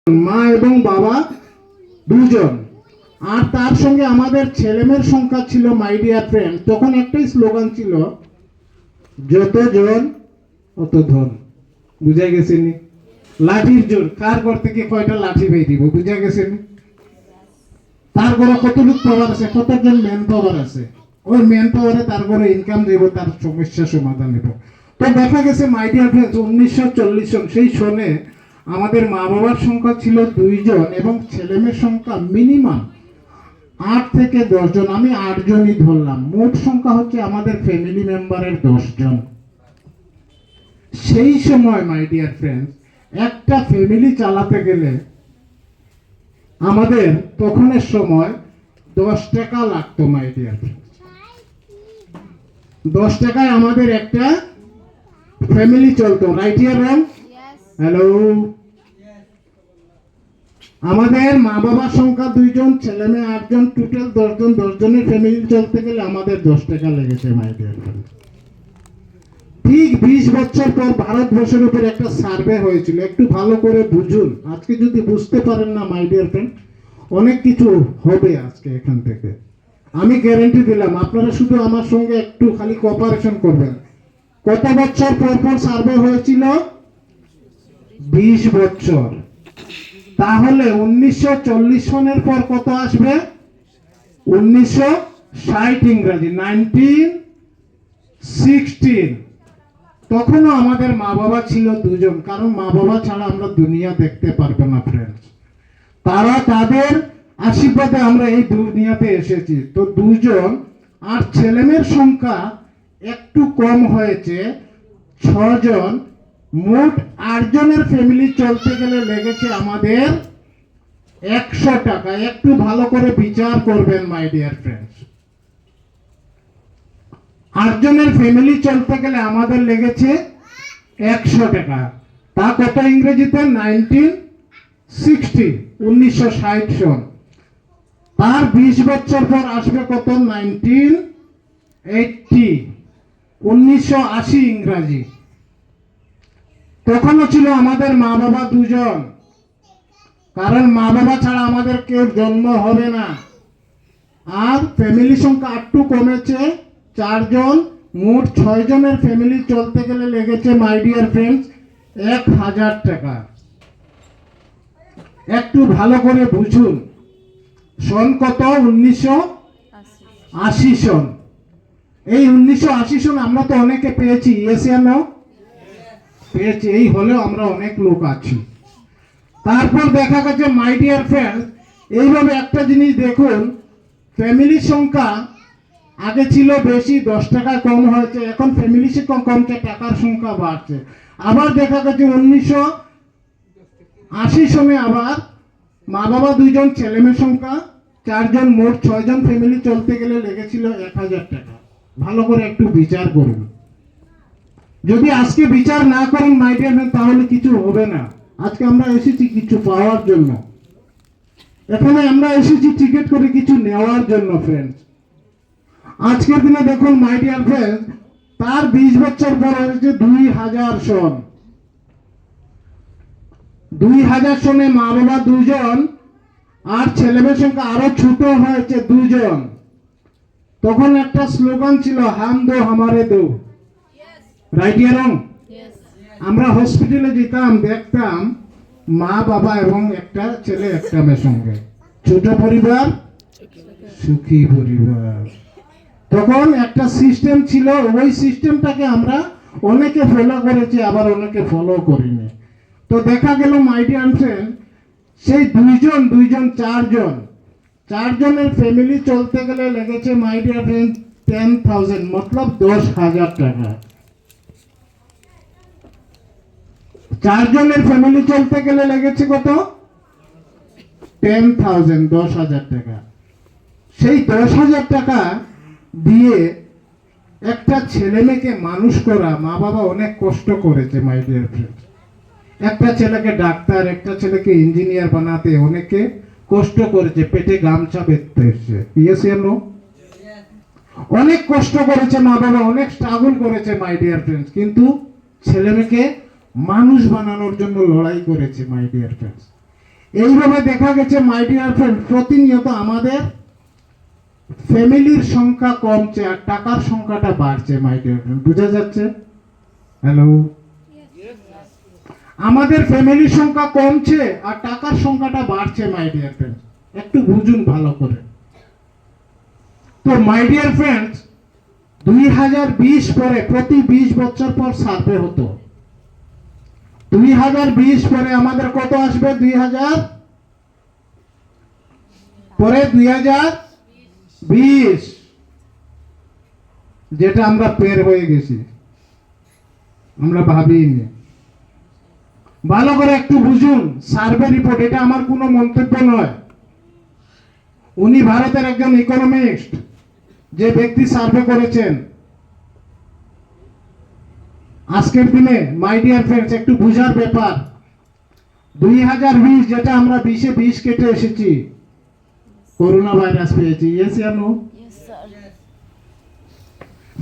মা এবং বাবা দুজন, আর তার সঙ্গে আমাদের ছেলেমেয়ের সংখ্যা ছিল মাই ডিয়ার ফ্রেন্ড। তখন একটাই স্লোগান ছিল, যতজন অত ধন। বুঝা গেছে নি? লাঠির জোর, কার ঘর থেকে কয়টা লাঠি বের দিব, বুঝা গেছে নি? তার ঘরে কতটুক পাওয়ার আছে, কতজন ম্যান পাওয়ার আছে, ওই ম্যান পাওয়ারে তার ঘরে ইনকাম দেব, তার সমস্যা সমাধান নেব। তো দেখা গেছে মাই ডিয়ার ফ্রেন্ডস 1940 সন, সেই সনে আমাদের মা বাবার সংখ্যা ছিল 2 জন এবং ছেলেমেয়ের সংখ্যা মিনিমাম 8 থেকে 10 জন। আমি 8 জনই ধরলাম, মোট সংখ্যা হচ্ছে আমাদের ফ্যামিলি মেম্বারের 10 জন। সেই সময় মাই ডিয়ার ফ্রেন্ডস একটা ফ্যামিলি চালাতে গেলে আমাদের তখনের সময় 10 টাকা লাগতো মাই ডিয়ার ফ্রেন্ডস। 10 টাকায় আমাদের একটা ফ্যামিলি চলতো, রাইট হিয়ার রং? হ্যালো। আমাদের মা বাবার সংখ্যা 2 জন, ছেলে মেয়ে 8 জন, টোটাল 10 জন। 10 জনের ফ্যামিলি চলতে গেলে আমাদের 10 টাকা লেগেছে মাই ডিয়ার ফ্রেন্ডস। ঠিক 20 বছর পর ভারতবর্ষের উপর একটা সার্ভে হয়েছিল, একটু ভালো করে বুঝুন। আজকে যদি বুঝতে পারেন না মাই ডিয়ার ফ্রেন্ড, অনেক কিছু হবে আজকে এখান থেকে, আমি গ্যারান্টি দিলাম। আপনারা শুধু আমার সঙ্গে একটু খালি কোঅপারেশন করবেন। কত বছর পর পর সার্ভে হয়েছিল? 20 বছর। তাহলে 1940 সনের পর কত আসবে? 1960 ইংরেজি 1916। তখনও আমাদের মা বাবা ছিল 2 জন, কারণ মা বাবা ছাড়া আমরা দুনিয়া দেখতে পারবো না ফ্রেন্ডস। তারা তাদের আশীর্বাদে আমরা এই দুনিয়াতে এসেছি। তো 2 জন, আর ছেলেমেয়ের সংখ্যা একটু কম হয়েছে, 6 জন। মোট 8 জনের ফ্যামিলি চলতে গেলে লেগেছে আমাদের 100 টাকা। একটু ভালো করে বিচার করবেন মাই ডিয়ার ফ্রেন্ডস। 8 জনের ফ্যামিলি চলতে গেলে আমাদের লেগেছে 100 টাকা। তা কত ইংরেজিতে? 1960 সন। তার 20 বছর পর আসবে কত? 1980 ইংরাজি। তখনও ছিল আমাদের মা বাবা 2 জন, কারণ মা বাবা ছাড়া আমাদের কেউ জন্ম হবে না। আর ফ্যামিলি সংখ্যা একটু কমেছে, 4 জন। মোট 6 জনের ফ্যামিলি চলতে গেলে লেগেছে মাই ডিয়ার ফ্রেন্ডস 1000 টাকা। একটু ভালো করে বুঝুন। সন কত? 1980 সন। এই 1980 সন আমরা তো অনেকে পেয়েছি, ইয়েস অর নো? পেয়েছি। এই হলেও আমরা অনেক লোক আছি। তারপর দেখা গেছে মাই ডিয়ার ফ্রেন্ডস, এইভাবে একটা জিনিস দেখুন, ফ্যামিলির সংখ্যা আগে ছিল বেশি, 10 টাকা কম হয়েছে, এখন ফ্যামিলি সংখ্যা কমছে, টাকার সংখ্যা বাড়ছে। আবার দেখা গেছে 1980 সনে আবার মা বাবা 2 জন, ছেলে মেয়ের সংখ্যা 4 জন, মোট 6 জন ফ্যামিলি চলতে গেলে লেগেছিল 1000 টাকা। ভালো করে একটু বিচার করুন। যদি আজকে বিচার না করেন মাই ডিয়ার ফ্রেন্ড, তাহলে কিছু হবে না। আজকে আমরা এসেছি কিছু পাওয়ার জন্য, এখানে আমরা এসেছি টিকিট করে কিছু নেওয়ার জন্য ফ্রেন্ডস। আজকের দিনে দেখুন মাই ডিয়ার ফ্রেন্ড, তার 20 বছর পর হয়েছে 2000 সন। 2000 সনে মা বাবা 2 জন, আর ছেলেমেয়ের সংখ্যা আরো ছোট হয়েছে 2 জন। তখন একটা স্লোগান ছিল, হাম দো হামারে দো, রাইট ইয়ার রং? আমরা হসপিটালে যেতাম, দেখতাম মা বাবা এবং একটা ছেলে একটা মেয়ের সঙ্গে, ছোট পরিবার সুখী পরিবার। তখন একটা সিস্টেম ছিল, ওই সিস্টেমটাকে আমরা অনেকে ফলো করেছি, আবার অনেকে ফলো করিনি। তো দেখা গেল মাই ডিয়ার ফ্রেন্ড, সেই 2 জন 4 জনের ফ্যামিলি চলতে গেলে লেগেছে মাই ডিয়ার ফ্রেন্ড 10,000, মতলব 10,000 টাকা। 4 জনের ফ্যামিলি চলতে গেলে লেগেছে কত? 10,000, 10,000 টাকা। সেই 10,000 টাকা দিয়ে একটা ছেলে মেয়েকে মানুষ করা, মা বাবা অনেক কষ্ট করেছে মাই ডিয়ার ফ্রেন্ড। একটা ছেলেকে ডাক্তার, একটা ছেলেকে ইঞ্জিনিয়ার বানাতে অনেকে কষ্ট করেছে, পেটে গামছা বেঁধতে এসেছে, ইয়েস অর নো? অনেক কষ্ট করেছে মা বাবা, অনেক স্ট্রাগল করেছে মাই ডিয়ার ফ্রেন্ডস, কিন্তু ছেলে মেয়েকে মানুষ বানানোর জন্য লড়াই করেছে মাই ডিয়ার ফ্রেন্ডস। এইভাবে দেখা গেছে মাই ডিয়ার ফ্রেন্ড, প্রতিনিয়ত আমাদের ফ্যামিলির সংখ্যা কমছে আর টাকার সংখ্যাটা বাড়ছে মাই ডিয়ার ফ্রেন্ড। বুঝা যাচ্ছে? হ্যালো, আমাদের ফ্যামিলির সংখ্যা কমছে আর টাকার সংখ্যাটা বাড়ছে মাই ডিয়ার ফ্রেন্ড। একটু বুঝুন ভালো করে। তো মাই ডিয়ার ফ্রেন্ডস, 2020 পরে প্রতি 20 বছর পর সার্ভে হতো। 2020 পরে আমাদের কত আসবে? 2000 পরে 2020, যেটা আমরা পের হয়ে গেছি, আমরা ভাবিনি। ভালো করে একটু বুঝুন সার্ভে রিপোর্ট, এটা আমার কোনো মন্তব্য নয়। উনি ভারতের একজন ইকোনমিস্ট, যে ব্যক্তি সার্ভে করেছেন। আজকের দিনে মাই ডিয়ার ফ্রেন্ডস, একটু বুঝার ব্যাপার। 2020, যেটা আমরা 20-এ 20 কেটে এসেছি, করোনা ভাইরাস পেয়েছি। ইয়েস ইয়া নো?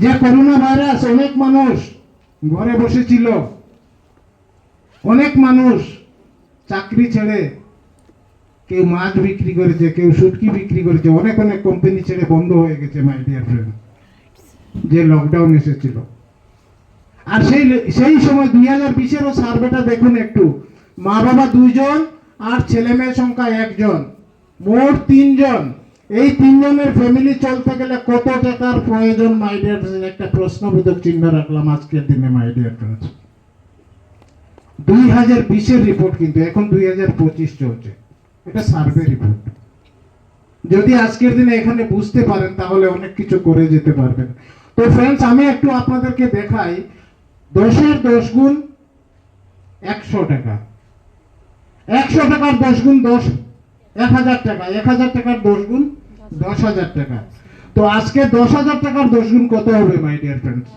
যে করোনা ভাইরাস, অনেক মানুষ ঘরে বসেছিল, অনেক মানুষ চাকরি ছেড়ে, কেউ মাছ বিক্রি করেছে, কেউ শুটকি বিক্রি করেছে, অনেক অনেক কোম্পানি ছেড়ে বন্ধ হয়ে গেছে মাই ডিয়ার ফ্রেন্ড, যে লকডাউন এসেছিল। আর সেই সময় 2020-এরও সার্ভেটা দেখুন একটু। মা বাবা 2 জন আর ছেলে মেয়ে সংখ্যা 1 জন, মোট 3 জন। এই 3 জনের ফ্যামিলি চলতে গেলে কত টাকার প্রয়োজন মাই ডিয়ার ফ্রেন্ড? একটা প্রশ্নবোধক চিহ্ন রাখলাম আজকের দিনে মাই ডিয়ার ফ্রেন্ড। 2020-এর রিপোর্ট, কিন্তু এখন 2025 চলছে। এটা সার্ভে রিপোর্ট। যদি আজকের দিনে এখানে বুঝতে পারেন তাহলে অনেক কিছু করে যেতে পারবেন। তো ফ্রেন্ডস, আমি একটু আপনাদেরকে দেখাই 10-এর 10 গুণ 100 টাকা, 100 টাকার 10 গুণ 10, 1000 টাকা, 1000 টাকার 10 গুণ 10,000 টাকা। তো আজকে 10,000 টাকার 10 গুণ কত হবে মাই ডিয়ার ফ্রেন্ডস?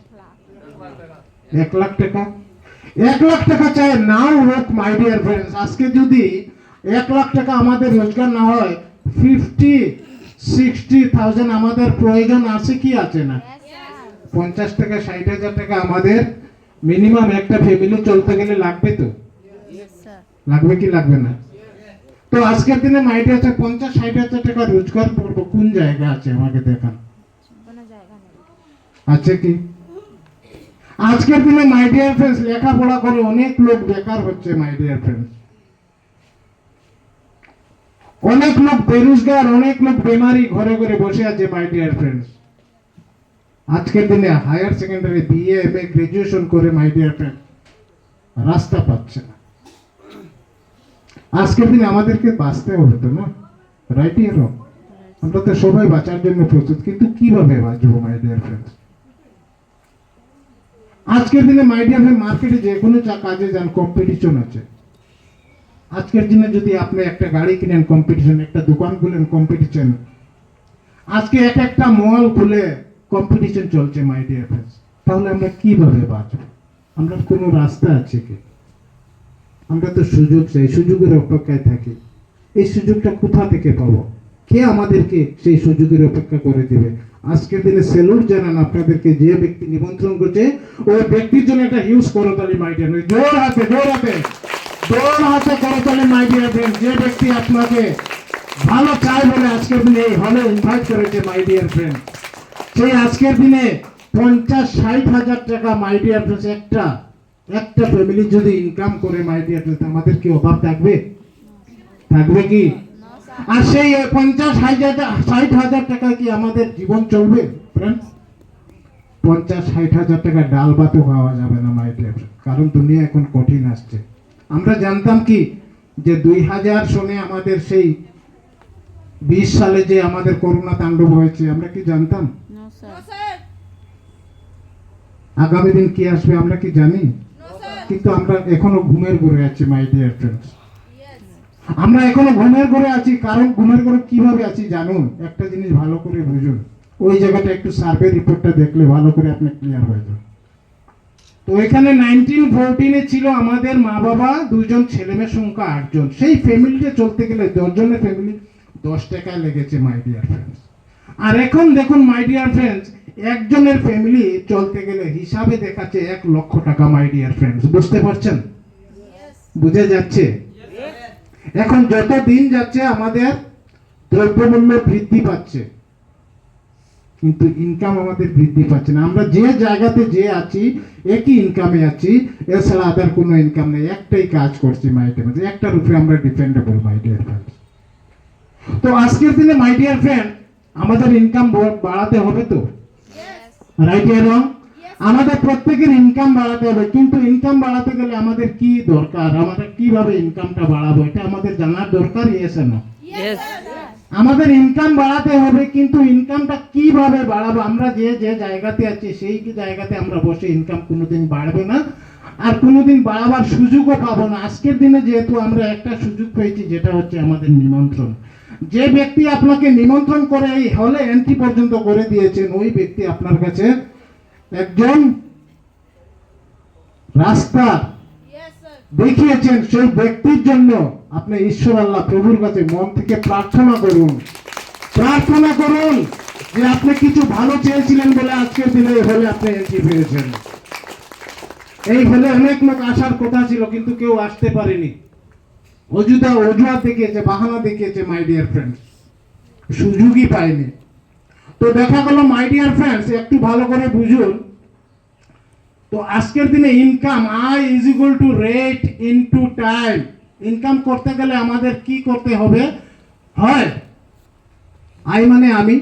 1 লাখ টাকা। 1 লাখ টাকা চাই নাও হোক মাই ডিয়ার ফ্রেন্ডস। আজকে যদি 1 লাখ টাকা আমাদের রোজগার না হয়, 50-60,000 আমাদের প্রয়োজন আছে কি আছে না? 50 টাকা 60,000 টাকা আমাদের মিনিমাম একটা ফ্যামিলি চলতে গেলে লাগবে তো? লাগবে কি লাগবে না? তো আজকের দিনে মাই ডিয়ার 50-60,000 টাকা রোজগার করবো, কোন জায়গা আছে আমাকে দেখান। আছে কি? আজকের দিনে মাই ডিয়ার ফ্রেন্ডস, লেখাপড়া করে অনেক লোক বেকার হচ্ছে মাই ডিয়ার ফ্রেন্ডস। অনেক লোক বেরোজগার, অনেক লোক বেমারি, ঘরে ঘরে বসে আছে মাই ডিয়ার ফ্রেন্ডস। আজকের দিনে higher secondary, BA, MA, graduation করে মাই ডিয়ার ফ্রেন্ড রাস্তা পাচ্ছে না। আজকের দিনে আমাদেরকে বাঁচতে হবে তো, না? রাইট ইয়া রং? আমরা তো সবাই বাঁচার জন্য প্রস্তুত, কিন্তু কিভাবে বাঁচবো মাই ডিয়ার ফ্রেন্ডস? আজকের দিনে মাই ডিয়ার ফ্রেন্ড, মার্কেটে যে কোনো কাজে যান, কম্পিটিশন আছে। আজকের দিনে যদি আপনি একটা গাড়ি কিনেন, কম্পিটিশন, একটা দোকান খুলেন, কম্পিটিশন। আজকে একটা মল খুলে কম্পিটিশন চলছে মাই ডিয়ার ফ্রেন্ডস। তাহলে আমরা কিভাবে বাঁচবো? আমরা কোনো রাস্তা আছে কি? আমরা তো সুযোগ চাই, সুযোগের অপেক্ষায় থাকি। এই সুযোগটা কোথা থেকে পাবো? কে আমাদেরকে সেই সুযোগের অপেক্ষা করে দিবে? আজকের দিনে সেলুট জানান আপনাদেরকে, যে ব্যক্তি নিমন্ত্রণ করছে ওই ব্যক্তির জন্য একটা হিউজ করতালি মাই ডিয়ার, জোর হাতে করতালি মাই ডিয়ার ফ্রেন্ড। যে ব্যক্তি আপনাকে ভালো চায় বলে আজকের দিনে এই হলে ইনভাইট করেছে মাই ডিয়ার ফ্রেন্ড, সেই আজকের দিনে 50-60,000 টাকা মাই ডিয়ার ফ্রেন্ডস একটা ফ্যামিলি যদি ইনকাম করে মাই ডিয়ার ফ্রেন্ডস, আমাদের কি অভাব থাকবে? থাকবে কি? আর সেই 50-60,000 টাকা কি আমাদের জীবন চলবে ফ্রেন্ডস? 50-60,000 টাকা ডাল ভাতও খাওয়া যাবে না মাই ডিয়ার ফ্রেন্ড, কারণ দুনিয়া এখন কঠিন আসছে। আমরা জানতাম কি যে 2000 সনে আমাদের সেই 20 সালে যে আমাদের করোনা তাণ্ডব হয়েছে, আমরা কি জানতাম? আগামী দিন কি আসবে আমরা কি জানি? কিন্তু আমরা এখনো ঘুমের ঘরে আছি মাই ডিয়ার ফ্রেন্ডস। আমরা এখনো ঘুমের ঘরে আছি। কারণ ঘুমের ঘরে কিভাবে আছি জানুন? একটা জিনিস ভালো করে বুঝুন। ওই জায়গাটা একটু সার্ভে রিপোর্টটা দেখলে ভালো করে আপনি ক্লিয়ার হয়ে যাবেন। তো এখানে 1914-এ ছিল আমাদের মা বাবা 2 জন, ছেলে মেয়ে সংখ্যা 8 জন। সেই ফ্যামিলিতে চলতে গেলে 10 জনের ফ্যামিলি 10 টাকা লেগেছে মাই ডিয়ার ফ্রেন্ডস। আর এখন দেখুন মাই ডিয়ার ফ্রেন্ডস, একজনের ফ্যামিলি চলতে গেলে হিসাবে দেখাচ্ছে 1 লক্ষ টাকা মাই ডিয়ার ফ্রেন্ডস। বুঝতে পারছেন? বুঝে যাচ্ছে? এখন যত দিন যাচ্ছে আমাদের দ্রব্যমূল্য বৃদ্ধি পাচ্ছে, কিন্তু ইনকাম আমাদের বৃদ্ধি পাচ্ছে না। আমরা যে জায়গাতে যে আছি একই ইনকামে আছি, এছাড়া আদার কোনো ইনকাম নেই। একটাই কাজ করছি মাই ডিয়ার ফ্রেন্ড, একটার উপরে আমরা ডিপেন্ডেবল মাই ডিয়ার ফ্রেন্ড। তো আজকের দিনে মাই ডিয়ার ফ্রেন্ড আমাদের ইনকাম বাড়াতে হবে তো, রাইট এর রং? আমাদের প্রত্যেকের ইনকাম বাড়াতে হবে, কিন্তু ইনকাম বাড়াতে গেলে আমাদের কি দরকার, আমাদের কিভাবে ইনকামটা বাড়াবো এটা আমাদের জানার দরকার। ইয়েস না? আমাদের ইনকাম বাড়াতে হবে, কিন্তু ইনকামটা কিভাবে বাড়াবো? আমরা যে যে জায়গাতে আছি সেই জায়গাতে আমরা বসে ইনকাম কোনোদিন বাড়বে না, আর কোনোদিন বাড়াবার সুযোগও পাবো না। আজকের দিনে যেহেতু আমরা একটা সুযোগ পেয়েছি, যেটা হচ্ছে আমাদের নিমন্ত্রণ। যে ব্যক্তি আপনাকে নিমন্ত্রণ করে এই হলে এন্ট্রি পর্যন্ত করে দিয়েছেন, ওই ব্যক্তি আপনার কাছে একজন রাস্তা দেখিয়েছেন। সেই ব্যক্তির জন্য আপনি ঈশ্বর আল্লাহ প্রভুর কাছে মন থেকে প্রার্থনা করুন, প্রার্থনা করুন যে আপনি কিছু ভালো চেয়েছিলেন বলে আজকের দিনে এই হলে আপনি এন্ট্রি পেয়েছেন। এই হলে অনেক লোক আসার কথা ছিল, কিন্তু কেউ আসতে পারেনি, অজুহাত দেখিয়েছে, বাহানা দেখিয়েছে মাই ডিয়ার ফ্রেন্ডস, সুযোগই পায়নি। তো দেখা গেল মাই ডিয়ার ফ্রেন্ডস, একটু ভালো করে বুঝুন। তো আজকের দিনে income, I is equal to rate into time. Income করতে গেলে আমাদের কি করতে হবে? হয় আই মানে আমি,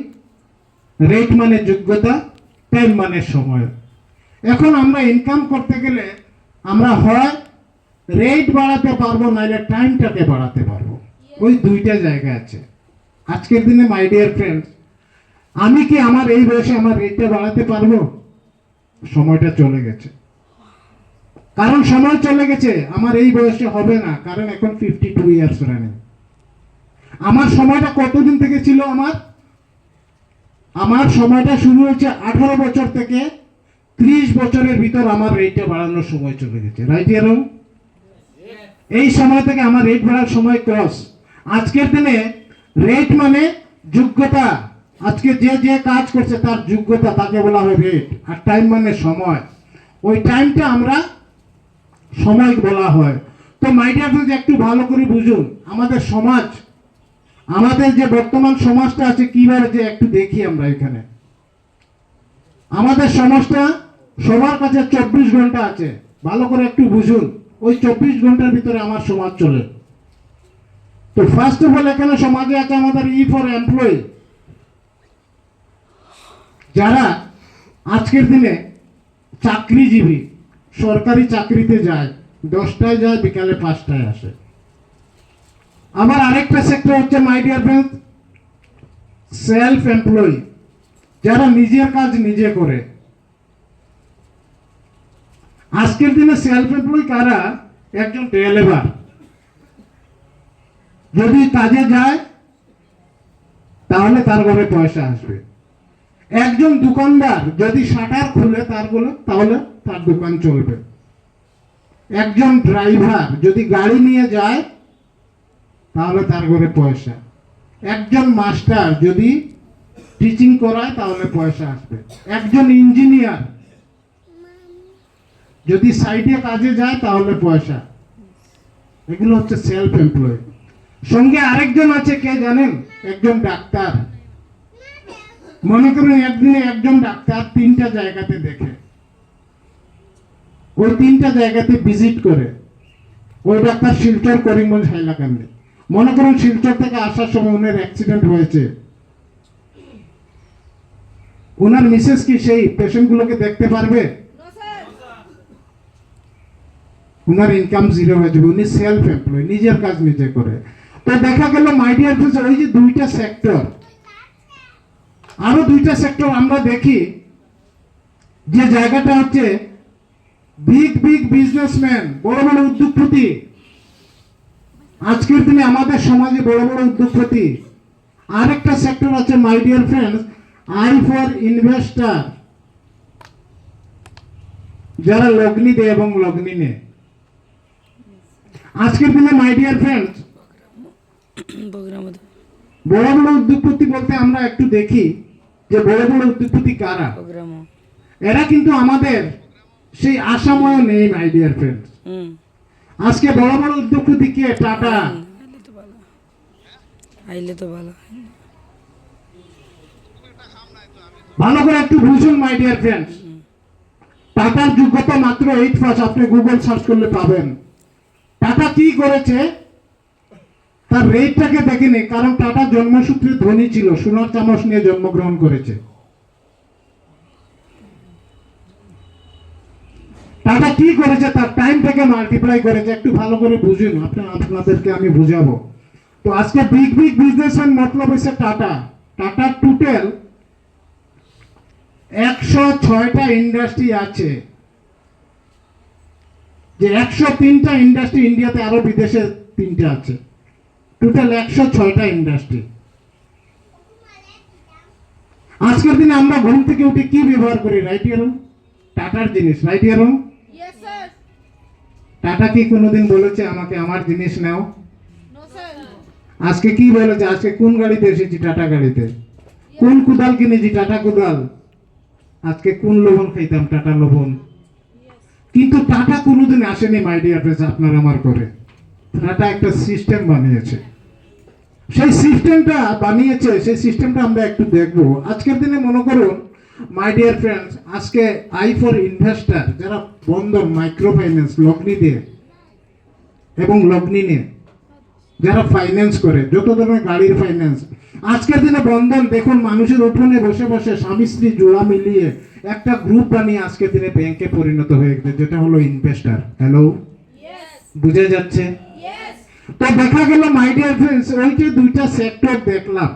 রেট মানে যোগ্যতা, টাইম মানে সময়। এখন আমরা ইনকাম করতে গেলে আমরা হয় রেট বাড়াতে পারবো, নাইলে টাইমটাকে বাড়াতে পারবো। ওই দুইটা জায়গা আছে আজকের দিনে মাই ডিয়ার ফ্রেন্ডস। আমি কি আমার এই বয়সে আমার রেটটা বাড়াতে পারবো? সময়টা চলে গেছে, কারণ সময় চলে গেছে। আমার এই বয়সে হবে না, কারণ এখন 52 ইয়ার্স রানিং। আমার সময়টা কতদিন থেকে ছিল? আমার সময়টা শুরু হয়েছে 18 বছর থেকে 30 বছরের ভিতর আমার রেটটা বাড়ানোর সময় চলে গেছে, রাইট এরকম? এই সময় থেকে আমার রেট বাড়ার সময় ক্রস। আজকের দিনে রেট মানে যোগ্যতা। আজকে যে যে কাজ করছে তার যোগ্যতা, তাকে বলা হয় রেট। আর টাইম মানে সময়, ওই টাইমটা আমরা সময় বলা হয়। তো মাই ডিয়ার ফ্রেন্ডস, একটু ভালো করে বুঝুন আমাদের সমাজ, আমাদের যে বর্তমান সমাজটা আছে কিভাবে, যে একটু দেখি আমরা এখানে। আমাদের সমাজটা সবার কাছে 24 ঘন্টা আছে, ভালো করে একটু বুঝুন। ওই 24 ঘন্টার ভিতরে আমার সমাজ চলে। তো ফার্স্ট অফ অল এখানে সমাজে আছে আমাদের ই ফর এমপ্লয়ি, যারা আজকের দিনে চাকরিজীবী, সরকারি চাকরিতে যায়, 10টায় যায়, বিকালে 5টায় আসে। আবার আরেকটা সেক্টর হচ্ছে মাই ডিয়ার ফ্রেন্ড সেলফ এমপ্লয়ি, যারা নিজের কাজ নিজে করে। আজকের দিনে সেলফ এমপ্লয়ি কারা? একজন লেবার যদি কাজে যায় তাহলে তার ঘরে পয়সা আসবে। একজন দোকানদার যদি শাটার খুলে তাহলে তার দোকান চলবে। একজন ড্রাইভার যদি গাড়ি নিয়ে যায় তাহলে তার ঘরে পয়সা। একজন মাস্টার যদি টিচিং করায় তাহলে পয়সা আসবে। একজন ইঞ্জিনিয়ার যদি সাইডে কাজে যায় তাহলে পয়সা। এগুলো হচ্ছে সেলফ এমপ্লয়। সঙ্গে আরেকজন আছে, কে জানেন? একজন ডাক্তার। মনে করেন একদিনে একজন ডাক্তার 3টা জায়গাতে দেখে, ওই 3টা জায়গাতে ভিজিট করে। ওই ডাক্তার শিলচর, করিমগঞ্জ, হাইলাকান্দি। মনে করুন শিলচর থেকে আসার সময় ওনার অ্যাক্সিডেন্ট হয়েছে, ওনার মিসেস কি সেই পেশেন্ট গুলোকে দেখতে পারবে? ওনার ইনকাম জিরো হয়ে যাবে। উনি সেলফ এমপ্লয়, নিজের কাজ নিজে করে। তো দেখা গেল মাই ডিয়ার ফ্রেন্ডস, ওই যে 2টা সেক্টর, আরো 2টা সেক্টর আমরা দেখি, যে জায়গাটা হচ্ছে বিগ বিজনেসম্যান, বড় বড় উদ্যোগপতি। আজকের দিনে আমাদের সমাজে বড় বড় উদ্যোগপতি। আরেকটা সেক্টর আছে মাই dear friends I for investor, যারা লগ্নি দেয় এবং লগ্নি নেয়। আজকের দিনে মাই ডিয়ার ফ্রেন্ডস বড় বড় উদ্যোগপতি বলতে আমরা একটু দেখি যে বড় বড় উদ্যোগপতি কারা। এরা কিন্তু আমাদের সেই আশাময় নেই মাই ডিয়ার ফ্রেন্ডস। আজকে বড় বড় উদ্যোগপতি কে? টাটা, আইলে তো ভালো। ভালো করে একটু বুঝুন মাই ডিয়ার ফ্রেন্ডস, টাটার যোগ্যতা মাত্র 8 পাস, আপনি গুগল সার্চ করলে পাবেন। টাটা কি করেছে তার রেটটাকে দেখেনি, কারণ টাটা জন্মসূত্রে ধনী ছিল, সোনার চামচ নিয়ে জন্মগ্রহণ করেছে। টাটা কি করেছে তার টাইমটাকে মাল্টিপ্লাই করেছে, একটু ভালো করে বুঝুন, আপনাদেরকে আমি বুঝাবো। তো আজকে বিগ বিগ বিজনেসম্যান মতলব হচ্ছে টাটা। টাটা টোটাল 106টা ইন্ডাস্ট্রি আছে, যে 103টা ইন্ডাস্ট্রি ইন্ডিয়াতে, আরো বিদেশে 3টা আছে, টোটাল 106টা ইন্ডাস্ট্রি। আজকের দিনে আমরা ঘুম থেকে উঠে কি ব্যবহার করি? রাইট ইয়ার টাটার জিনিস, রাইট ইয়ার। Yes, sir. টাটা কি কোনোদিন বলেছে আমাকে আমার জিনিস নাও? No, sir. আজকে কি বলেছে? আজকে কোন গাড়িতে এসেছি? টাটা গাড়িতে। কোন কুদাল কিনেছি? টাটা কুদাল। আজকে কোন লবণ খাইতাম? টাটা লবণ। কিন্তু টাটা কোনোদিন আসেনি মাই ডিয়ার ফ্রেন্ডস আপনার আমার করে। টাটা একটা সিস্টেম বানিয়েছে, সেই সিস্টেমটা বানিয়েছে, সেই সিস্টেমটা আমরা একটু দেখবো আজকের দিনে। মনে করুন মাই ডিয়ার ফ্রেন্ডস, আজকে আই ফর ইনভেস্টার, যারা বন্ধন মাইক্রো ফাইন্যান্স লগ্নি দিয়ে এবং লগ্নি নিয়ে যারা ফাইন্যান্স করে, যত ধরনের গাড়ির ফাইন্যান্স, আজকের দিনে বন্ধন দেখুন মানুষের উঠোনে বসে বসে স্বামী স্ত্রী জোড়া মিলিয়ে একটা গ্রুপ বানিয়ে আজকের দিনে ব্যাংকে পরিণত হয়ে গেছে, যেটা হলো ইনভেস্টার। Hello, Yes. বুঝে যাচ্ছে? Yes. তো দেখা গেল মাই ডিয়ার ফ্রেন্ডস, ওই যে দুইটা সেক্টর দেখলাম,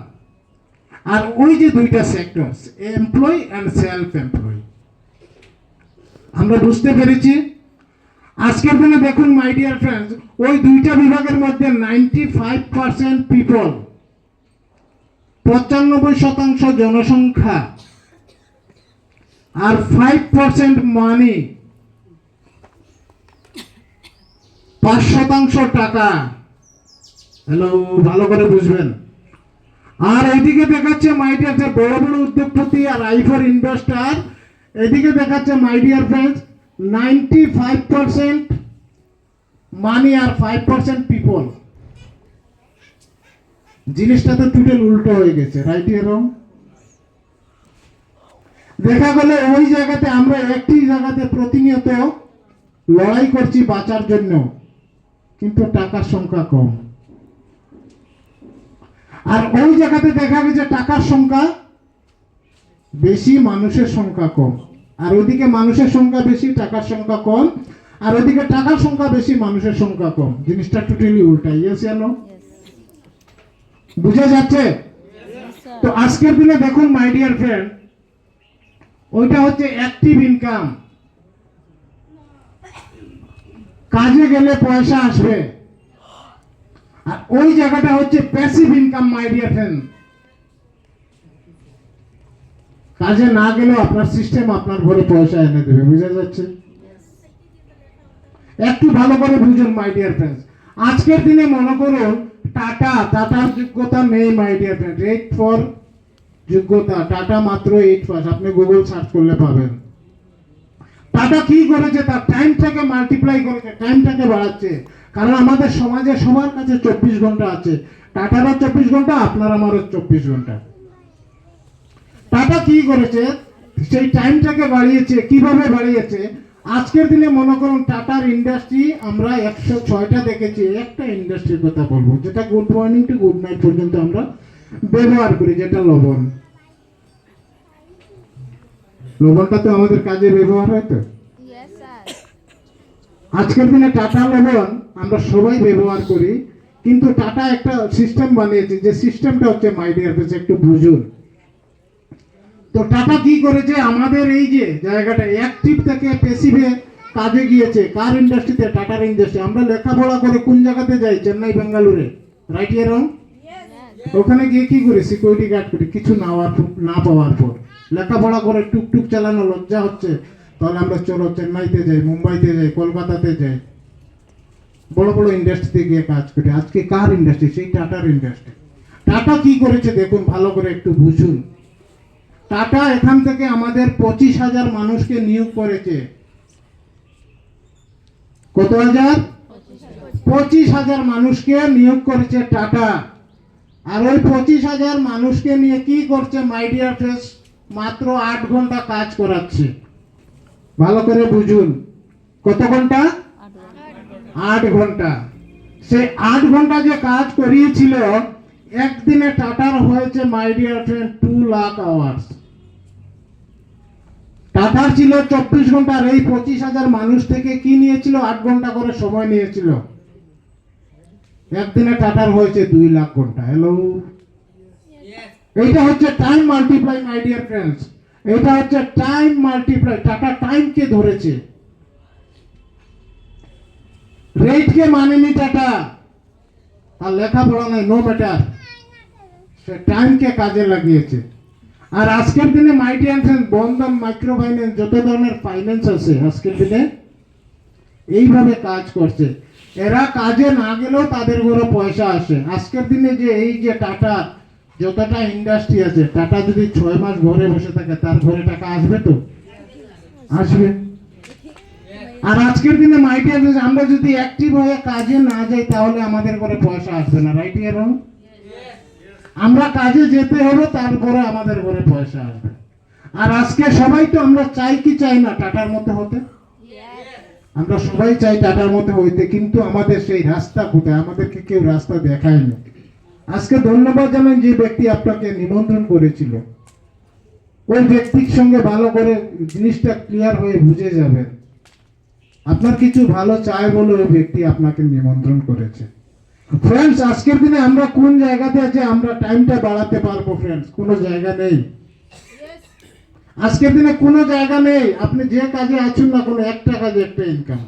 আর ওই যে দুইটা sector, employ and self employ, আমরা বুঝতে পেরেছি। আজকের দিনে দেখুন মাই ডিয়ার ফ্রেন্ডস, ওই দুইটা বিভাগের মধ্যে 95% পিপল, 95% জনসংখ্যা, আর 5% মানি, 5% টাকা। হ্যালো, ভালো করে বুঝবেন। আর এইদিকে দেখাচ্ছে মাই ডিয়ার বড় বড় উদ্যোগপতি আর আই ফর ইনভেস্টার, এদিকে দেখাচ্ছে মাই ডিয়ার ফ্রেন্ডস 95% মানি আর 5% পিপল। জিনিসটা তো টোটাল উল্টো হয়ে গেছে, রাইট এরকম। দেখা গেল ওই জায়গাতে আমরা একটি জায়গাতে প্রতিনিয়ত লড়াই করছি বাঁচার জন্য, কিন্তু টাকার সংখ্যা কম। আর ওই জায়গাতে দেখা গেছে টাকার সংখ্যা বেশি, মানুষের সংখ্যা কম। আর ওইদিকে মানুষের সংখ্যা বেশি, টাকার সংখ্যা কম। আর ওইদিকে টাকার সংখ্যা বেশি, মানুষের সংখ্যা কম। জিনিসটা টোটালি উল্টা। ইয়েস জানো, বুঝা যাচ্ছে? তো আজকের দিনে দেখুন মাই ডিয়ার ফ্রেন্ড, ওইটা হচ্ছে অ্যাক্টিভ ইনকাম, কাজে গেলে পয়সা আসবে। আর ওই জায়গাটা হচ্ছে প্যাসিভ ইনকাম মাই ডিয়ার ফ্রেন্ড, কাজে না গেলেও আপনার সিস্টেম আপনার ঘরে পয়সা এনে দেবে। বুঝা যাচ্ছে? একটু ভালো করে বুঝুন মাই ডিয়ার ফ্রেন্ডস। আজকের দিনে মনে করুন টাটার যোগ্যতা নেই মাই ডিয়ার ফ্রেন্ড। 8 ফর যোগ্যতা, টাটা মাত্র 8 পাস, আপনি গুগল সার্চ করলে পাবেন। টাটা কি করেছে? তার টাইমটাকে মাল্টিপ্লাই করেছে, টাইমটাকে বাড়াচ্ছে। কারণ আমাদের সমাজে সবার কাছে 24 ঘন্টা আছে, টাটারও 24 ঘন্টা, আপনার আমারও 24 ঘন্টা। টাটা কি করেছে? সেই টাইমটাকে বাড়িয়েছে। কিভাবে বাড়িয়েছে? আজকের দিনে মনে করুন টাটার ইন্ডাস্ট্রি আমরা 106টা দেখেছি। একটা ইন্ডাস্ট্রির কথা বলবো, যেটা good morning to good night পর্যন্ত আমরা ব্যবহার করি, যেটা লবণ। লবণটা তো আমাদের কাজে ব্যবহার হয় তো। Yes, sir. আজকের দিনে টাটা লবণ আমরা সবাই ব্যবহার করি, কিন্তু টাটা একটা সিস্টেম বানিয়েছে, যে সিস্টেমটা হচ্ছে মাই ডিয়ার ফ্রেন্ডস একটু বুঝুন। তো টাটা কি করেছে? আমাদের এই যে জায়গাটা অ্যাক্টিভ থেকে প্যাসিভে কাজে গিয়েছে। কার ইন্ডাস্ট্রিতে? টাটার ইন্ডাস্ট্রি। আমরা লেখাপড়া করে কোন জায়গাতে যাই? চেন্নাই, বেঙ্গালুরে, রাইট এরকম। ওখানে গিয়ে কি করি? সিকিউরিটি গার্ড করি, কিছু না পাওয়ার পর। লেখাপড়া করে টুকটুক চালানো লজ্জা হচ্ছে, তাহলে আমরা চলো চেন্নাইতে যাই, মুম্বাইতে যাই, কলকাতাতে যাই, বড় বড় ইন্ডাস্ট্রিতে গিয়ে কাজ করি। আজকে কার ইন্ডাস্ট্রি? সেই টাটার ইন্ডাস্ট্রি। টাটা কি করেছে দেখুন, ভালো করে একটু বুঝুন। টাটা এখান থেকে আমাদের 25,000 মানুষকে নিয়োগ করেছে। কত হাজার? 25,000 মানুষকে নিয়োগ করেছে টাটা। আর ওই 25,000 মানুষকে নিয়ে কি করছে মাই ডিয়ার ফ্রেন্ডস, মাত্র 8 ঘন্টা কাজ করাচ্ছে। ভালো করে বুঝুন, কত ঘন্টা? 8 ঘন্টা। সেই 8 ঘন্টা যে কাজ করিয়েছিল, একদিনে টাটার হয়েছে মাই ডিয়ার ফ্রেন্ড 2 লাখ আওয়ার্স। টাটার ছিল 24 ঘন্টা, আর এই 25,000 মানুষ থেকে কি নিয়েছিল? 8 ঘন্টা করে সময় নিয়েছিল। একদিনে টাটার হয়েছে 2 লাখ ঘন্টা। হ্যালো, এইটা হচ্ছে টাইম মাল্টিপ্লাই মাই ডিয়ার ফ্রেন্ডস, এটা হচ্ছে টাইম মাল্টিপ্লাই। টাটা টাইমকে ধরেছে, রেটকে মানেনি টাটা, আর লেখাপড়া নাই, নো ম্যাটার, সে টাইমকে কাজে লাগিয়েছে। আর আজকের দিনে my dear friends, Bandhan micro finance, যত ধরনের ফাইন্যান্স আছে আজকের দিনে এইভাবে কাজ করছে। এরা কাজে না গেলেও তাদের ঘরে পয়সা আসে। আজকের দিনে যে এই যে টাটা যতটা ইন্ডাস্ট্রি আছে, টাটা যদি 6 মাস ঘরে বসে থাকে, তার ঘরে টাকা আসবে তো? আসবে। আর আজকের দিনে মাই ডিয়ার ফ্রেন্ডস, আমরা যদি অ্যাক্টিভ হয়ে কাজে না যাই, তাহলে আমাদের ঘরে পয়সা আসবে না। রাইট এবং আমরা কাজে যেতে হবে, তারপরে আমাদের ঘরে পয়সা আসবে। আর আজকে সবাই তো আমরা চাই কি চাই না টাটার মতো হতে? আমরা সবাই চাই টাটার মতো হইতে, কিন্তু আমাদের সেই রাস্তা কোথায়? আমাদেরকে কেউ রাস্তা দেখায় না। আজকে ধন্যবাদ জানান যে ব্যক্তি আপনাকে নিমন্ত্রণ করেছিল, ওই ব্যক্তির সঙ্গে ভালো করে জিনিসটা ক্লিয়ার হয়ে বুঝে যাবেন। আপনার কিছু ভালো চায় বলে ওই ব্যক্তি আপনাকে নিমন্ত্রণ করেছে। ফ্রেন্ডস, আজকের দিনে আমরা কোন জায়গাতে আছে? আমরা টাইমটা বাড়াতে পারবো ফ্রেন্ডস? কোনো জায়গা নেই। আজকের দিনে কোনো জায়গা নেই। আপনি যে কাজে আছেন না, কোনো একটা কাজে একটা ইনকাম।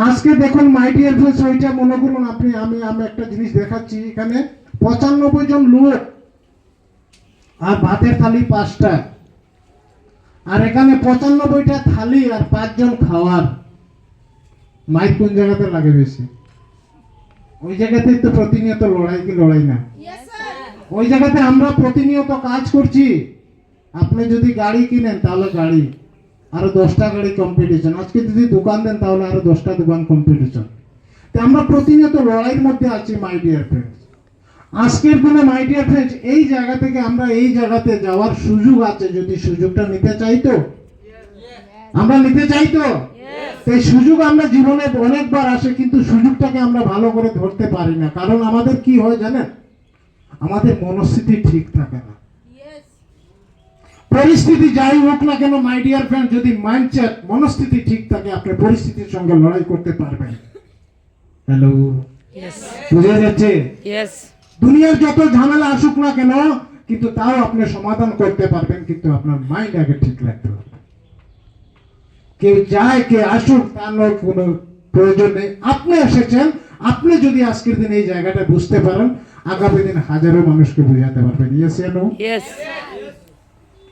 আজকে দেখুন মাই ডিয়ার ফ্রেন্ডস, ওইটা মনে করুন আপনি, আমি একটা জিনিস দেখাচ্ছি। এখানে 95 জন লোক, আর ভাতের থালি 5টা, আর এখানে 95টা থালি আর 5 জন খাওয়ার। মাইক কোন জায়গাতে লাগে বেশি? ওই জায়গাতেই তো প্রতিনিয়ত লড়াই, কি লড়াই না? Yes, sir. ওই জায়গাতে আমরা প্রতিনিয়ত কাজ করছি। আপনি যদি গাড়ি কিনেন, তাহলে গাড়ি, আরো 10টা গাড়ি কম্পিটিশন। আজকে যদি দোকান দেন, তাহলে আরো 10টা দোকান কম্পিটিশন। তো আমরা প্রতিনিয়ত লড়াইয়ের মধ্যে আছি মাই ডিয়ার ফ্রেন্ডস। আজকের দিনে মাই ডিয়ার ফ্রেন্ডস, এই জায়গা থেকে আমরা এই জায়গাতে যাওয়ার সুযোগ আছে, যদি সুযোগটা নিতে চাই তো। আমরা নিতে চাই তো। এই সুযোগ আমরা জীবনে অনেকবার আসে, কিন্তু সুযোগটাকে আমরা ভালো করে ধরতে পারি না। কারণ আমাদের কি হয় জানেন? আমাদের মনস্থিতি ঠিক থাকে না। Yes. পরিস্থিতি যাই হোক না কেন মাই ডিয়ার ফ্রেন্ড, যদি মাইন্ডসেট, মনস্থিতি ঠিক থাকে, আপনি পরিস্থিতির সঙ্গে লড়াই করতে পারবেন। হ্যালো, বুঝা যাচ্ছে? Yes. দুনিয়ার যত ঝামেলা আসুক না কেন, কিন্তু তাও আপনি সমাধান করতে পারবেন, কিন্তু আপনার মাইন্ড আগে ঠিক রাখতে হবে। কেউ যায় কে আসুক, তার কোনো প্রয়োজন নেই। আপনি এসেছেন, আপনি যদি আজকের দিন এই জায়গাটা বুঝতে পারেন, আগামী দিন হাজারো মানুষকে বুঝাতে পারবেন। Yes no? Yes.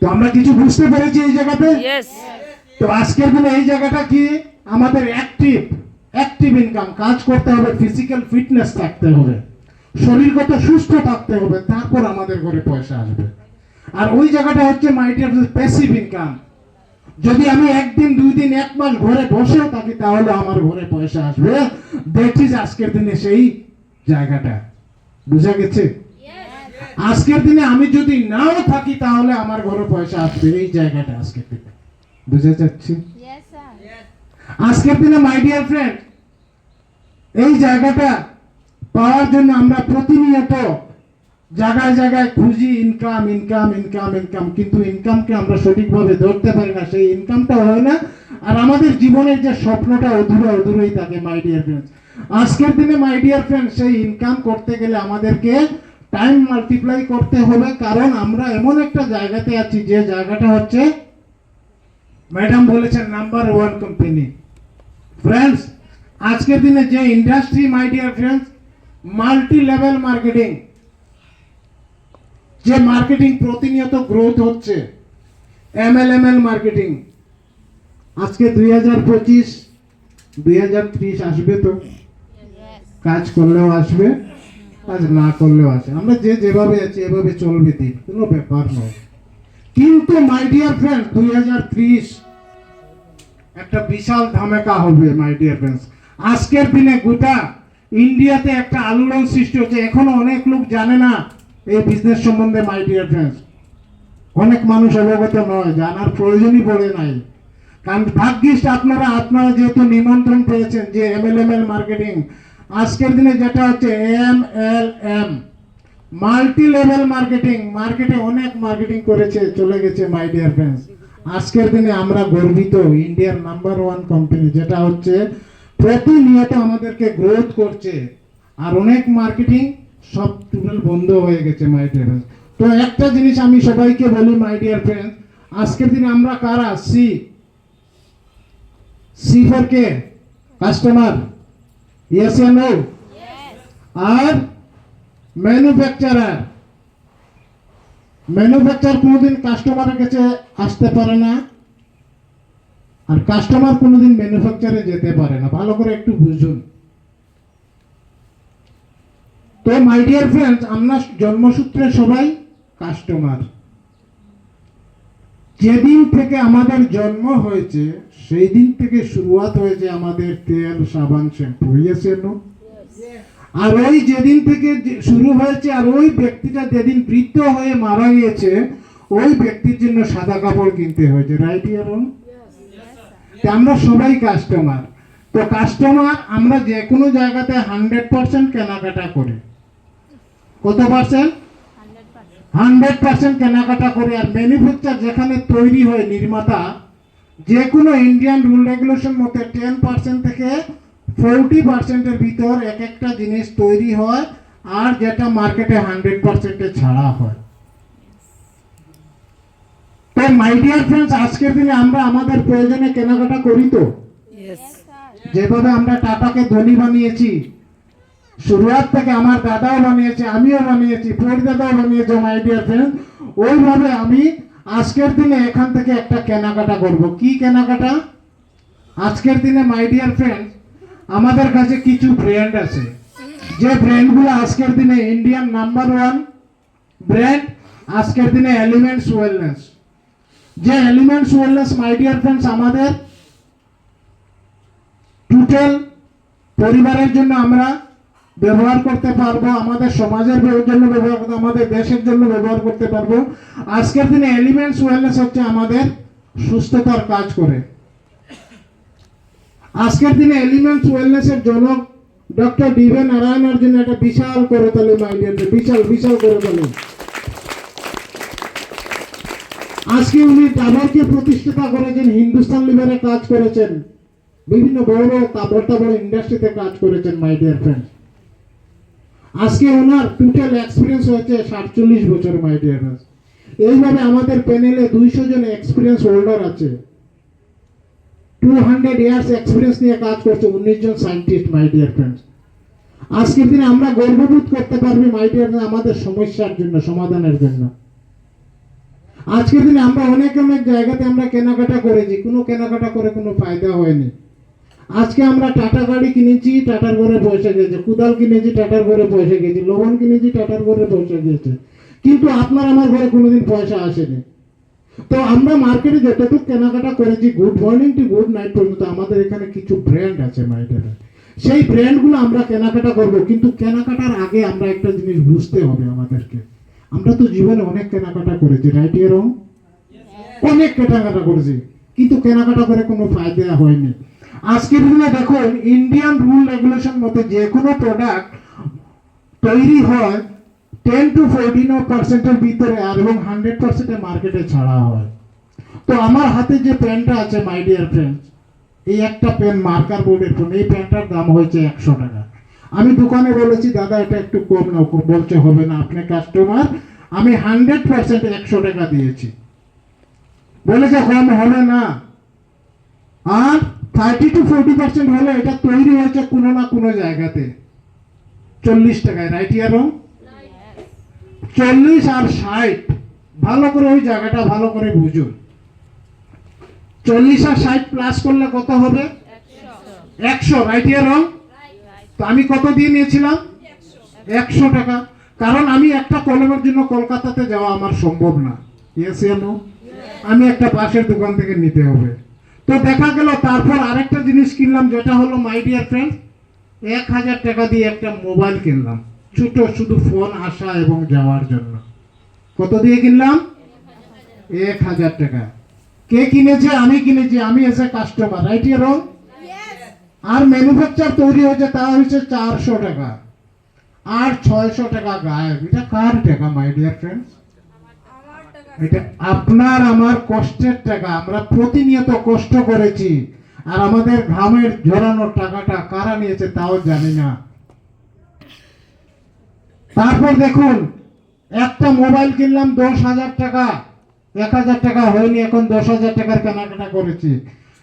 তো আমরা কিছু বুঝতে পেরেছি এই জায়গাতে। Yes. তো আজকের দিনে এই জায়গাটা কি? আমাদের অ্যাক্টিভ ইনকাম, কাজ করতে হবে, ফিজিক্যাল ফিটনেস থাকতে হবে, শরীরগত সুস্থ থাকতে হবে, তারপর আমাদের ঘরে পয়সা আসবে। আর ওই জায়গাটা হচ্ছে মাই ডিয়ার প্যাসিভ ইনকাম। যদি আমি একদিন, 2 দিন, 1 মাস ঘরে বসেও থাকি, তাহলে আমার ঘরে পয়সা আসবে। দ্যাট ইজ আজকের দিনে সেই জায়গাটা। বুঝা গেছে? আজকের দিনে আমি যদি নাও থাকি, তাহলে আমার ঘরে পয়সা আসবে। এই জায়গাটা আজকের দিনে বুঝা যাচ্ছে? Yes, sir. আজকের দিনে মাই ডিয়ার ফ্রেন্ড, এই জায়গাটা পাওয়ার জন্য আমরা প্রতিনিয়ত জায়গায় জায়গায় খুঁজি ইনকাম, কিন্তু ইনকামকে আমরা সঠিকভাবে ধরতে পারি না, সেই ইনকামটা হয় না। আর আমাদের জীবনের যে স্বপ্নটা অধুরাই থাকে মাই ডিয়ার ফ্রেন্ডস। আজকের দিনে মাই ডিয়ার ফ্রেন্ডস, সেই ইনকাম করতে গেলে আমাদেরকে টাইম মাল্টিপ্লাই করতে হবে। কারণ আমরা এমন একটা জায়গাতে আছি, যে জায়গাটা হচ্ছে, ম্যাডাম বলেছেন, নাম্বার 1 কোম্পানি। ফ্রেন্ডস, আজকের দিনে যে ইন্ডাস্ট্রি মাই dear friends, multi level marketing, যে মার্কেটিং প্রতিনিয়ত গ্রোথ হচ্ছে, MLM মার্কেটিং। আজকে 2025, 2030 আসবে তো, Yes. কাজ করলেও আসবে, কাজ না করলেও আসে। আমরা যেভাবে আছি এভাবে চলবে দিন, কোনো ব্যাপার নয়। কিন্তু মাই ডিয়ার ফ্রেন্ডস, 2030 একটা বিশাল ধামাকা হবে মাই ডিয়ার ফ্রেন্ডস। আজকের দিনে গোটা ইন্ডিয়াতে একটা আলোড়ন সৃষ্টি হচ্ছে। এখনো অনেক লোক জানে না এই বিজনেস সম্বন্ধে, মাই ডিয়ার ফ্রেন্ডস। অনেক মানুষ অবগত নয়, জানার প্রয়োজনই পড়ে নাই। কারণ ভাগ্যিস আপনারা যেহেতু নিমন্ত্রণ পেয়েছেন যে MLML মার্কেটিং, আজকের দিনে যেটা হচ্ছে MLM, মাল্টি লেভেল মার্কেটিং, মার্কেটে অনেক মার্কেটিং করেছে, চলে গেছে মাই ডিয়ার ফ্রেন্ডস। আজকের দিনে আমরা গর্বিত, ইন্ডিয়ার নাম্বার 1 কোম্পানি, যেটা হচ্ছে প্রতিনিয়ত আমাদেরকে গ্রোথ করছে। আর অনেক মার্কেটিং সব টোটাল বন্ধ হয়ে গেছে মাই ডিয়ার ফ্রেন্ডস। তো একটা জিনিস আমি সবাইকে বলি মাই ডিয়ার ফ্রেন্ডস, আজকের দিনে আমরা কারা? সি ফর কে? Customer, yes and no. Yes. আর ম্যানুফ্যাকচারার। ম্যানুফ্যাকচার কোনোদিন কাস্টমারের কাছে আসতে পারে না, আর কাস্টমার কোনোদিন ম্যানুফ্যাকচারে যেতে পারে না। ভালো করে একটু বুঝুন। তো মাই ডিয়ার ফ্রেন্ডস, আমরা জন্মসূত্রে সবাই কাস্টমার। যেদিন থেকে আমাদের জন্ম হয়েছে সেই দিন থেকে শুরুয়াত হয়েছে আমাদের তেল, সাবান, শ্যাম্পু, হয়েছে না? আর ওই যেদিন থেকে শুরু হয়েছে, আর ওই ব্যক্তিটা যেদিন বৃদ্ধ হয়ে মারা গিয়েছে, ওই ব্যক্তির জন্য সাদা কাপড় কিনতে হয়েছে, রাইট এবং আমরা সবাই কাস্টমার। তো কাস্টমার আমরা যে কোনো জায়গাতে 100% কেনাকাটা করি। কত পার্সেন্ট? 100% কেনাকাটা করে। আর ম্যানুফ্যাকচার যেখানে তৈরি হয়, নির্মাতা, যে কোনো ইন্ডিয়ান রুল রেগুলেশন মতে 10% থেকে 40%-এর ভিতর এক একটা জিনিস তৈরি হয়, আর যেটা মার্কেটে 100%-এ ছাড়া হয়। তো মাই ডিয়ার ফ্রেন্ডস, আজকের দিনে আমরা আমাদের প্রয়োজনে কেনাকাটা করি তো। Yes, sir. যেভাবে আমরা টাটাকে ধনী বানিয়েছি, শুরুয়াত থেকে আমার দাদাও বানিয়েছে, আমিও বানিয়েছি, দাদাও বানিয়েছে মাই ডিয়ার ফ্রেন্ড, ওইভাবে আমি আজকের দিনে এখান থেকে একটা কেনাকাটা করব। কি কেনাকাটা? আজকের দিনে মাই ডিয়ার ফ্রেন্ড, আমাদের কাছে কিছু ব্র্যান্ড আছে, যে ব্র্যান্ডগুলো আজকের দিনে ইন্ডিয়ান নাম্বার 1 ব্র্যান্ড। আজকের দিনে এলিমেন্টস ওয়েলনেস, যে এলিমেন্টস ওয়েলনেস মাই ডিয়ার ফ্রেন্ডস আমাদের টোটাল পরিবারের জন্য আমরা ব্যবহার করতে পারবো, আমাদের সমাজের জন্য ব্যবহার করতে, আমাদের দেশের জন্য ব্যবহার করতে পারবো। আজকের দিনে এলিমেন্টস ওয়েলনেস হচ্ছে আমাদের সুস্থতার কাজ করে। আজকের দিনে এলিমেন্টস ওয়েলনেসের জনক ডক্টর ডিভি নারায়ণের জন্য একটা বিশাল করে তালি মাই ডিয়ার, বিশাল করে তালি। আজকে উনি ডাবরকে প্রতিষ্ঠাতা করেছেন, হিন্দুস্তান লিভারে কাজ করেছেন, বিভিন্ন বড় বড় ইন্ডাস্ট্রিতে কাজ করেছেন মাই ডিয়ার ফ্রেন্ড। আজকে ওনার টোটাল এক্সপিরিয়েন্স হয়েছে 47 বছর মাই ডিয়ার ফ্রেন্ড। এইভাবে আমাদের প্যানেলে 200 জন এক্সপিরিয়েন্স হোল্ডার আছে, 200 ইয়ার্স এক্সপিরিয়েন্স নিয়ে কাজ করছে 19 জন সায়েন্টিস্ট মাই ডিয়ার ফ্রেন্ড। আজকের দিনে আমরা গর্ববোধ করতে পারবি মাই ডিয়ার ফ্রেন্ড আমাদের সমস্যার জন্য, সমাধানের জন্য। আজকের দিনে আমরা অনেক জায়গাতে আমরা কেনাকাটা করেছি, কোনো কেনাকাটা করে কোনো ফায়দা হয়নি। আজকে আমরা টাটা গাড়ি কিনেছি, টাটার ঘরে পয়সা গেছে, কুদাল কিনেছি, টাটার ঘরে পয়সা গেছে, লবণ কিনেছি, টাটার ঘরে পয়সা গেছে, কিন্তু আপনার আমার ঘরে কোনোদিন পয়সা আসেনি। তো আমরা মার্কেটে যতটুকু কেনাকাটা করেছি, good morning to good night পর্যন্ত, আমাদের এখানে কিছু ব্র্যান্ড আছে মাই ডিয়ার, সেই ব্র্যান্ডগুলো আমরা কেনাকাটা করব। কিন্তু কেনাকাটার আগে আমরা একটা জিনিস বুঝতে হবে আমাদেরকে, আমরা তো জীবনে অনেক কেনাকাটা করেছি, রাইট এরকম অনেক কেনাকাটা করেছি, কিন্তু কেনাকাটা করে কোনো ফায়দা হয়নি। আজকের দিনে দেখুন, ইন্ডিয়ান রুল রেগুলেশন মতে যে কোনো প্রোডাক্ট তৈরি হয় 10 to 14% ভিতরে, আর এবং 100% মার্কেটে ছাড়া হয়। তো আমার হাতে যে পেনটা আছে মাই ডিয়ার ফ্রেন্ডস, এই একটা পেন মার্কার বোর্ডের পেন, এই পেনটার দাম হয়েছে 100 টাকা। আমি দোকানে বলেছি দাদা এটা একটু কম নাও, বলছে হবে না, আপনি কাস্টমার, আমি 100% 100 টাকা দিয়েছি, বলেছে কম হবে না। আর 30 to 40% হলে এটা তৈরি হয়েছে কোনো না কোনো জায়গাতে 40 টাকায়, রাইট ইয়ারও 40 আর 60, ভালো করে ওই জায়গাটা ভালো করে বুঝুন। 40 আর 60 প্লাস করলে কত হবে? 100, রাইট ইয়ারও। তো আমি কত দিয়ে নিয়েছিলাম? 100 টাকা। কারণ আমি একটা কলমের জন্য কলকাতাতে যাওয়া আমার সম্ভব না, ইয়েস নো, আমি একটা পাশের দোকান থেকে নিতে হবে। তো দেখা গেল তারপর আরেকটা জিনিস কিনলাম, যেটা হলো মাই ডিয়ার ফ্রেন্ড 1000 টাকা দিয়ে একটা মোবাইল কিনলাম, ছোট, শুধু ফোন আসা এবং যাওয়ার জন্য। কত দিয়ে কিনলাম? 1000 টাকা। কে কিনেছে? আমি কিনেছি, আমি এসে কাস্টমার, রাইট ইয়া রং? আর ম্যানুফ্যাকচার তৈরি হয়েছে তা হচ্ছে 400 টাকা, আর 600 টাকা গায়েব। এটা কার টাকা মাই ডিয়ার ফ্রেন্ডস? এটা আপনার আমার কষ্টের টাকা। আমরা প্রতিনিয়ত কষ্ট করেছি, আর আমাদের ঘামের ঝরানোর টাকাটা কারা নিয়েছে তাও জানি না। তারপর দেখুন, একটা মোবাইল কিনলাম 10,000 টাকা, 1000 টাকা হয়নি, এখন 10,000 টাকার কেনাকাটা করেছি।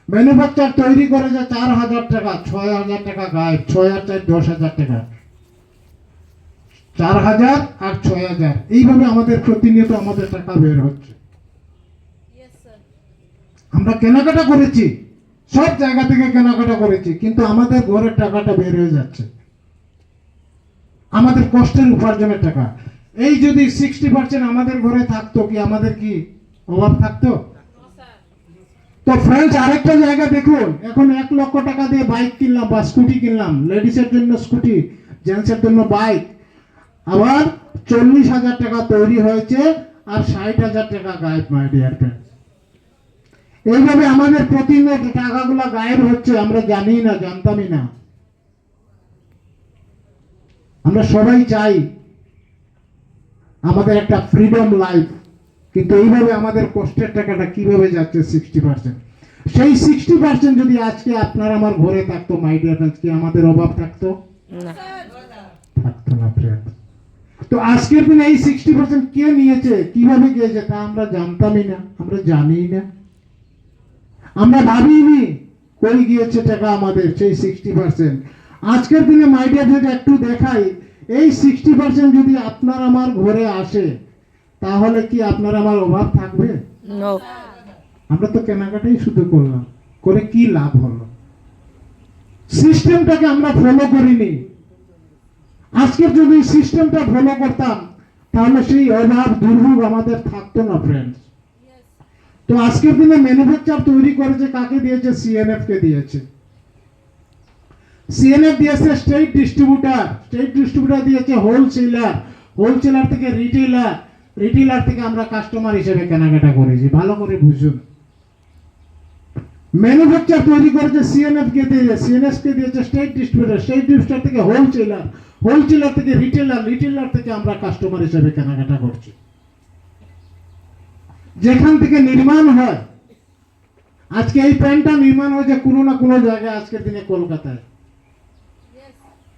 ম্যানুফ্যাকচার তৈরি করেছে 4,000 টাকা, 6,000 টাকা গায়েব। 6 আর 4 10,000 টাকা, 4,000 আর 6,000, এইভাবে আমাদের প্রতিনিয়ত আমাদের টাকা বের হচ্ছে। আমরা কেনাকাটা করেছি, সব জায়গা থেকে কেনাকাটা করেছি, কিন্তু আমাদের ঘরের টাকাটা বের হয়ে যাচ্ছে, আমাদের কষ্টের উপার্জনের টাকা। এই যদি 60% আমাদের ঘরে থাকতো, কি আমাদের কি অভাব থাকতো? তো ফ্রেন্ডস, আরেকটা জায়গা দেখুন, এখন 1 লক্ষ টাকা দিয়ে বাইক কিনলাম বা স্কুটি কিনলাম, লেডিসের জন্য স্কুটি, জেন্টসের জন্য বাইক, আবার 40,000 টাকা তৈরি হয়েছে, আর 60,000 টাকা গায়েব মাই ডিয়ার ফ্রেন্ডস। এইভাবে আমাদের প্রতিনিয়ত টাকাগুলো গায়েব হচ্ছে, আমরা জানি না, জানতামই না। আমরা সবাই চাই আমাদের একটা ফ্রিডম লাইফ, কিন্তু এইভাবে আমাদের কষ্টের টাকাটা কিভাবে যাচ্ছে 60%। সেই 60% যদি আজকে আপনার আমার ঘরে থাকতো মাই ডিয়ার ফ্রেন্ডস, কি আমাদের অভাব থাকতো? না। থাকতো না ফ্রেন্ডস। তো আজকের দিনে এই 60% কে নিয়েছে, কিভাবে গিয়েছে তা আমরা জানতামই না, আমরা জানিই না, আমরা ভাবিনি কই গিয়েছে টাকা আমাদের সেই 60%। আজকের দিনে মাই ডিয়ার যদি একটু দেখাই, এই 60% যদি আপনার আমার ঘরে আসে, তাহলে কি আপনার আমার অভাব থাকবে? নো। আমরা তো কেনাকাটাই শুধু করলাম, করে কি লাভ হলো? সিস্টেমটাকে আমরা ফলো করিনি। আজকের যদি সিস্টেমটা ফলো করতাম, তাহলে সেই অভাব দুর্ভোগ আমাদের থাকতো না ফ্রেন্ডস। তো আজকের দিনে ম্যানুফ্যাকচার তৈরি করেছে, কাকে দিয়েছে? সিএনএফ কে দিয়েছে। সিএনএফ দিয়েছে স্টেট ডিস্ট্রিবিউটর, স্টেট ডিস্ট্রিবিউটর দিয়েছে হোলসেলার, হোলসেলার থেকে রিটেলার, রিটেলার থেকে আমরা কাস্টমার হিসেবে কেনাকাটা করেছি। ভালো করে বুঝুন, ম্যানুফ্যাকচার তৈরি করেছে সিএনএফ কে দিয়েছে, সিএনএফ কে দিয়েছে স্টেট ডিস্ট্রিবিউটর, স্টেট ডিস্ট্রিবিউটর থেকে হোলসেলার, হোলসেলার থেকে রিটেলার, রিটেলার থেকে আমরা কাস্টমার হিসেবে কেনাকাটা করছি। যেখান থেকে নির্মাণ হয়, আজকে এই প্যান্টটা নির্মাণ হয়েছে কোনো না কোনো জায়গায় আজকের দিনে কলকাতায়।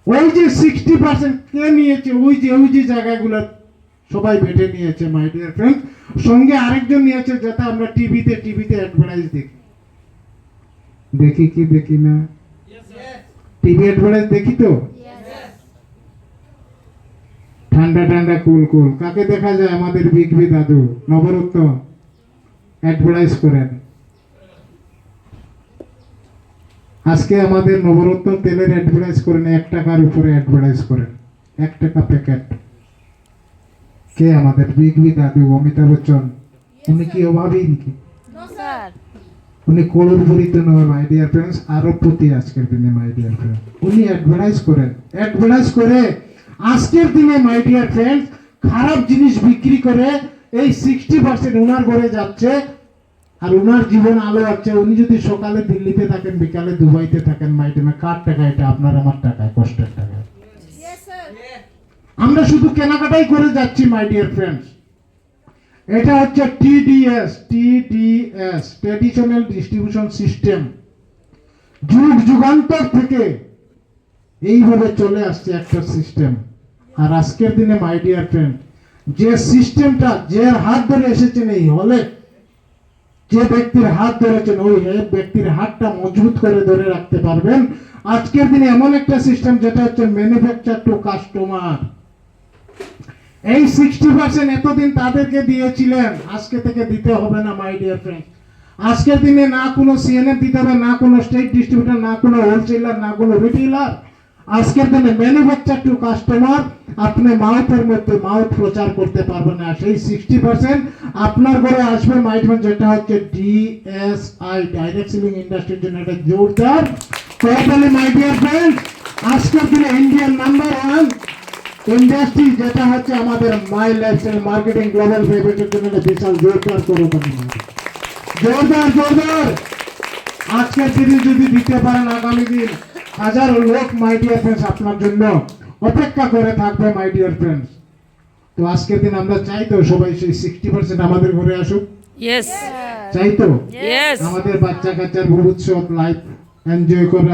ওই যে 60% কে নিয়েছে? ওই যে জায়গাগুলো সবাই বেটে নিয়েছে মাই ডিয়ার ফ্রেন্ড। সঙ্গে আরেকজন নিয়েছে, যেটা আমরা টিভিতে অ্যাডভার্টাইজ দেখি। দেখি কি দেখি না? টিভি অ্যাডভার্টাইজ দেখি তো। ঠান্ডা ঠান্ডা কুল কুল, কাকে দেখা যায়? আমাদের বিগ দাদু নবরত্ন অ্যাডভার্টাইজ করেন। আজকে আমাদের নবরত্ন তেলের অ্যাডভার্টাইজ করেন, 1 টাকার উপরে অ্যাডভার্টাইজ করেন, 1 টাকা প্যাকেট। কে? আমাদের বিগ দাদু অমিতাভ বচ্চন। উনি কি অভাবী নাকি? No sir. উনি করোড়পতি নয় মাই ডিয়ার ফ্রেন্ডস, আরবপতি আজকের দিনে মাই ডিয়ার ফ্রেন্ড। উনি অ্যাডভার্টাইজ করেন, অ্যাডভার্টাইজ করে আজকের দিনে মাই ডিয়ার ফ্রেন্ডস খারাপ জিনিস বিক্রি করে এই 60% ওনার ঘরে যাচ্ছে, আর ওনার জীবন আলো আছে। উনি যদি সকালে দিল্লিতে থাকেন, বিকালে দুবাইতে থাকেন, মাই ডিয়ার, কার টাকা এটা? আপনার আমার টাকায়, কষ্টের টাকায়। আমরা শুধু কেনাকাটাই করে যাচ্ছি মাই ডিয়ার ফ্রেন্ডস। এটা হচ্ছে টিডিএস, ট্রেডিশনাল ডিস্ট্রিবিউশন সিস্টেম। যুগ যুগান্তর থেকে এইভাবে চলে আসছে একটা সিস্টেম। আর আজকের দিনে মাই ডিয়ার ফ্রেন্ড, যে সিস্টেমটা যে হাত ধরে এসেছেন এই হলে, যে ব্যক্তির হাত ধরেছেন, ওই ব্যক্তির হাতটা মজবুত করে ধরে রাখতে পারবেন। আজকের দিনে এমন একটা সিস্টেম, যেটা হচ্ছে ম্যানুফ্যাকচার টু কাস্টমার। এই 60% এতদিন তাদেরকে দিয়েছিলেন, আজকে থেকে দিতে হবে না মাই ডিয়ার ফ্রেন্ড। আজকের দিনে না কোনো সিএনএফ দিতে হবে, না কোনো স্টেট ডিস্ট্রিবিউটর, না কোনো হোলসেলার, না কোনো রিটেলার। আজকের দিনে ম্যানুফ্যাকচার টু কাস্টমার। আপনি মাউথের মধ্যে মাউথ প্রচার করতে পারবেন না, সেই 60% আপনার ঘরে আসবে মাই ডিয়ার, যেটা হচ্ছে ডিএসআই, ডাইরেক্ট সেলিং ইন্ডাস্ট্রির জন্য একটা জোরদার করতালি মাই ডিয়ার ফ্রেন্ড। আজকের দিনে ইন্ডিয়ান নাম্বার 1 ইন্ডাস্ট্রি যেটা হচ্ছে আমাদের মাই লাইফস্টাইল মার্কেটিং গ্লোবাল ভেবেটের জন্য একটা বিশাল জোরদার করতালি জোরদার আজকের দিনে যদি দিতে পারেন আগামী দিন হাজারো লোক মাই ডিয়ার ফ্রেন্ডস আপনার জন্য অপেক্ষা করে থাকবে মাই ডিয়ার ফ্রেন্ডস। তো আজকের দিন আমরা চাই তো সবাই সেই 60% আমাদের ঘরে আসুক, Yes. চাই তো Yes. আমাদের বাচ্চা কাচ্চার ভবিষ্যৎ লাইফ এনজয় করে